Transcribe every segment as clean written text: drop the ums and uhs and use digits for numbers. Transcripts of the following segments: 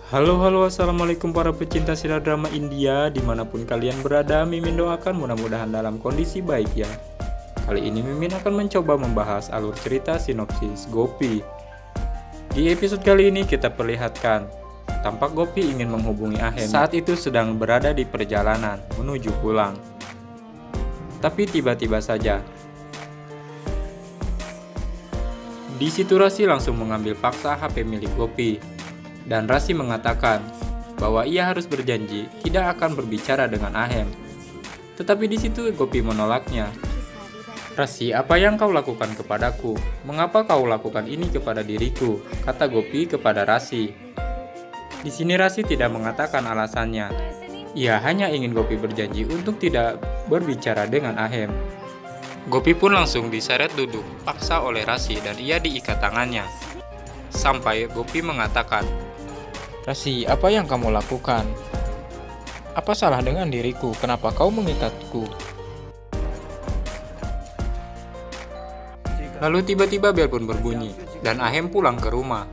Halo, assalamualaikum para pecinta serial drama India dimanapun kalian berada. Mimin doakan mudah-mudahan dalam kondisi baik ya. Kali ini Mimin akan mencoba membahas alur cerita sinopsis Gopi. Di episode kali ini kita perlihatkan tampak Gopi ingin menghubungi Ahem saat itu sedang berada di perjalanan menuju pulang. Tapi tiba-tiba saja di situ Rasi langsung mengambil paksa HP milik Gopi. Dan Rasi mengatakan bahwa ia harus berjanji tidak akan berbicara dengan Ahem. Tetapi di situ Gopi menolaknya. "Rasi, apa yang kau lakukan kepadaku? Mengapa kau lakukan ini kepada diriku?" kata Gopi kepada Rasi. Di sini Rasi tidak mengatakan alasannya. Ia hanya ingin Gopi berjanji untuk tidak berbicara dengan Ahem. Gopi pun langsung diseret duduk paksa oleh Rasi dan ia diikat tangannya. Sampai Gopi mengatakan, "Rasi, apa yang kamu lakukan? Apa salah dengan diriku? Kenapa kau mengikatku?" Lalu tiba-tiba bel pun berbunyi, dan Ahem pulang ke rumah.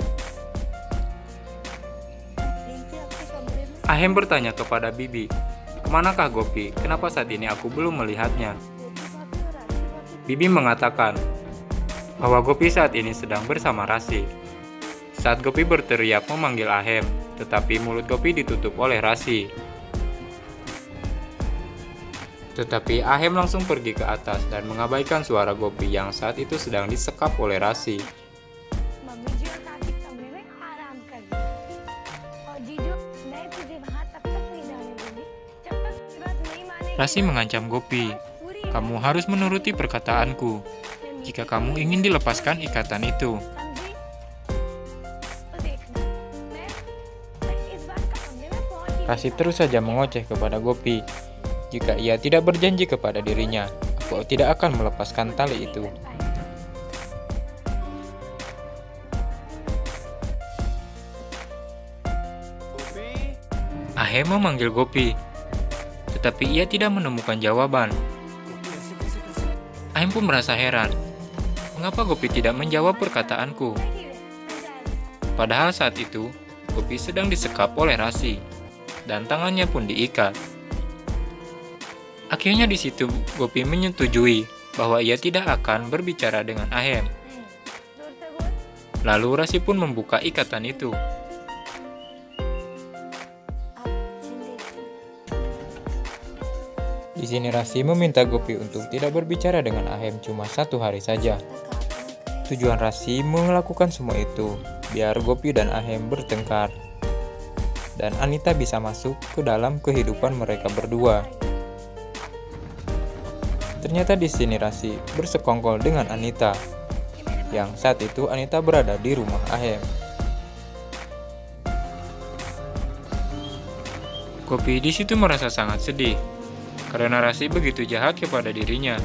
Ahem bertanya kepada Bibi, "Kemanakah Gopi? Kenapa saat ini aku belum melihatnya?" Bibi mengatakan bahwa Gopi saat ini sedang bersama Rasi. Saat Gopi berteriak memanggil Ahem, tetapi mulut Gopi ditutup oleh Rasi. Tetapi Ahem langsung pergi ke atas dan mengabaikan suara Gopi yang saat itu sedang disekap oleh Rasi. Rasi mengancam Gopi, "Kamu harus menuruti perkataanku jika kamu ingin dilepaskan ikatan itu." Rasi terus saja mengoceh kepada Gopi. Jika ia tidak berjanji kepada dirinya, aku tidak akan melepaskan tali itu. Ahem memanggil Gopi, tetapi ia tidak menemukan jawaban. Ahem pun merasa heran, mengapa Gopi tidak menjawab perkataanku? Padahal saat itu, Gopi sedang disekap oleh Rasi, dan tangannya pun diikat. Akhirnya di situ Gopi menyetujui bahwa ia tidak akan berbicara dengan Ahem. Lalu Rasi pun membuka ikatan itu. Di sini Rasi meminta Gopi untuk tidak berbicara dengan Ahem cuma 1 hari saja. Tujuan Rasi melakukan semua itu biar Gopi dan Ahem bertengkar dan Anita bisa masuk ke dalam kehidupan mereka berdua. Ternyata di sini Rasi bersekongkol dengan Anita, yang saat itu Anita berada di rumah Ahem. Gopi di situ merasa sangat sedih karena Rasi begitu jahat kepada dirinya.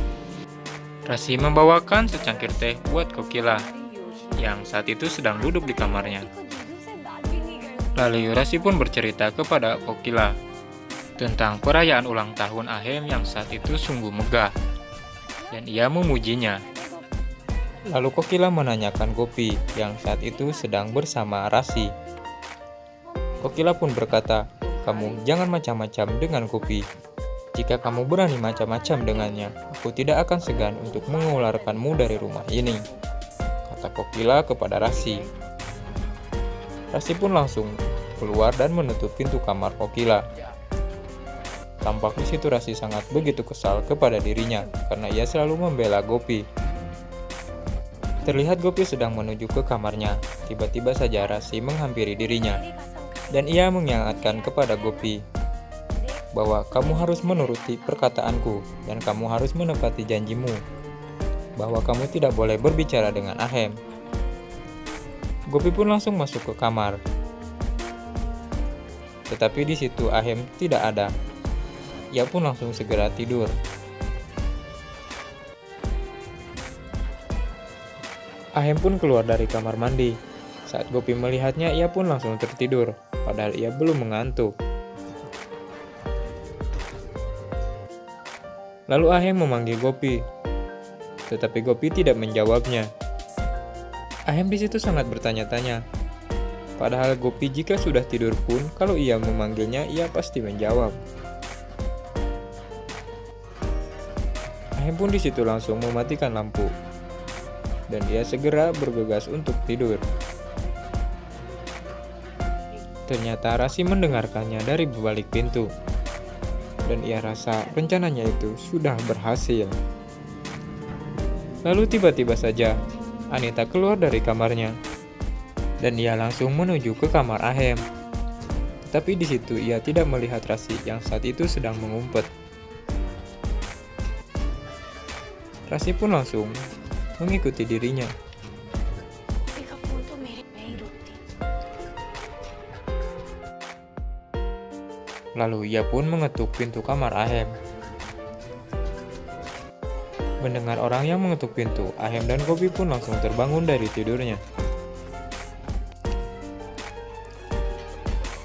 Rasi membawakan secangkir teh buat Kokila, yang saat itu sedang duduk di kamarnya. Lalu Rasi pun bercerita kepada Kokila tentang perayaan ulang tahun Ahem yang saat itu sungguh megah, dan ia memujinya. Lalu Kokila menanyakan Gopi yang saat itu sedang bersama Rasi. Kokila pun berkata, "Kamu jangan macam-macam dengan Gopi. Jika kamu berani macam-macam dengannya, aku tidak akan segan untuk mengeluarkanmu dari rumah ini," kata Kokila kepada Rasi. Rasi pun langsung keluar dan menutup pintu kamar Kokila. Tampak di situ Rasi sangat begitu kesal kepada dirinya karena ia selalu membela Gopi. Terlihat Gopi sedang menuju ke kamarnya. Tiba-tiba saja Rasi menghampiri dirinya dan ia mengingatkan kepada Gopi bahwa kamu harus menuruti perkataanku dan kamu harus menepati janjimu bahwa kamu tidak boleh berbicara dengan Ahem. Gopi pun langsung masuk ke kamar. Tetapi di situ Ahem tidak ada. Ia pun langsung segera tidur. Ahem pun keluar dari kamar mandi. Saat Gopi melihatnya, ia pun langsung tertidur, padahal ia belum mengantuk. Lalu Ahem memanggil Gopi, tetapi Gopi tidak menjawabnya. Ahem di situ sangat bertanya-tanya, Padahal Gopi jika sudah tidur pun, kalau ia memanggilnya, ia pasti menjawab. Ahem pun di situ langsung mematikan lampu, dan ia segera bergegas untuk tidur. Ternyata Rasi mendengarkannya dari balik pintu, dan ia rasa rencananya itu sudah berhasil. Lalu tiba-tiba saja, Anita keluar dari kamarnya, dan ia langsung menuju ke kamar Ahem. Tapi di situ ia tidak melihat Rasi yang saat itu sedang mengumpet. Rasi pun langsung mengikuti dirinya. Lalu ia pun mengetuk pintu kamar Ahem. Mendengar orang yang mengetuk pintu, Ahem dan Gopi pun langsung terbangun dari tidurnya.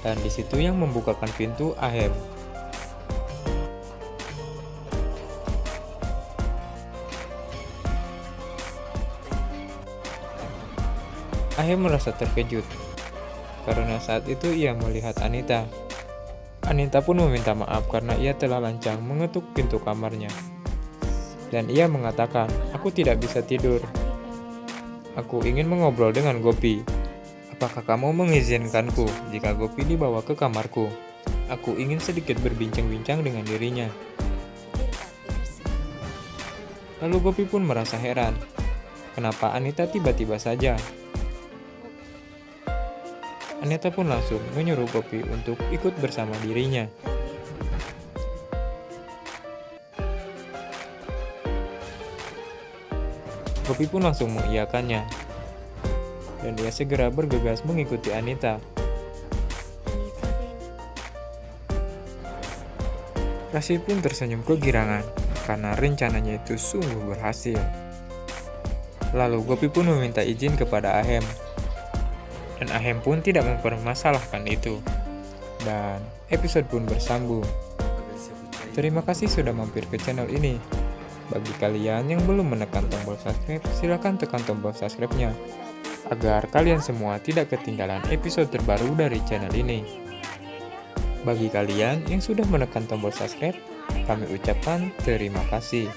Dan di situ yang membukakan pintu Ahem. Ahem merasa terkejut karena saat itu ia melihat Anita. Anita pun meminta maaf karena ia telah lancang mengetuk pintu kamarnya. Dan ia mengatakan, "Aku tidak bisa tidur. Aku ingin mengobrol dengan Gopi. Apakah kamu mengizinkanku jika Gopi dibawa ke kamarku? Aku ingin sedikit berbincang-bincang dengan dirinya." Lalu Gopi pun merasa heran, kenapa Anita tiba-tiba saja. Anita pun langsung menyuruh Gopi untuk ikut bersama dirinya. Gopi pun langsung mengiyakannya, dan dia segera bergegas mengikuti Anita. Rasi pun tersenyum kegirangan karena rencananya itu sungguh berhasil. Lalu Gopi pun meminta izin kepada Ahem, dan Ahem pun tidak mempermasalahkan itu. Dan episode pun bersambung. Terima kasih sudah mampir ke channel ini. Bagi kalian yang belum menekan tombol subscribe, silahkan tekan tombol subscribe-nya, agar kalian semua tidak ketinggalan episode terbaru dari channel ini. Bagi kalian yang sudah menekan tombol subscribe, kami ucapkan terima kasih.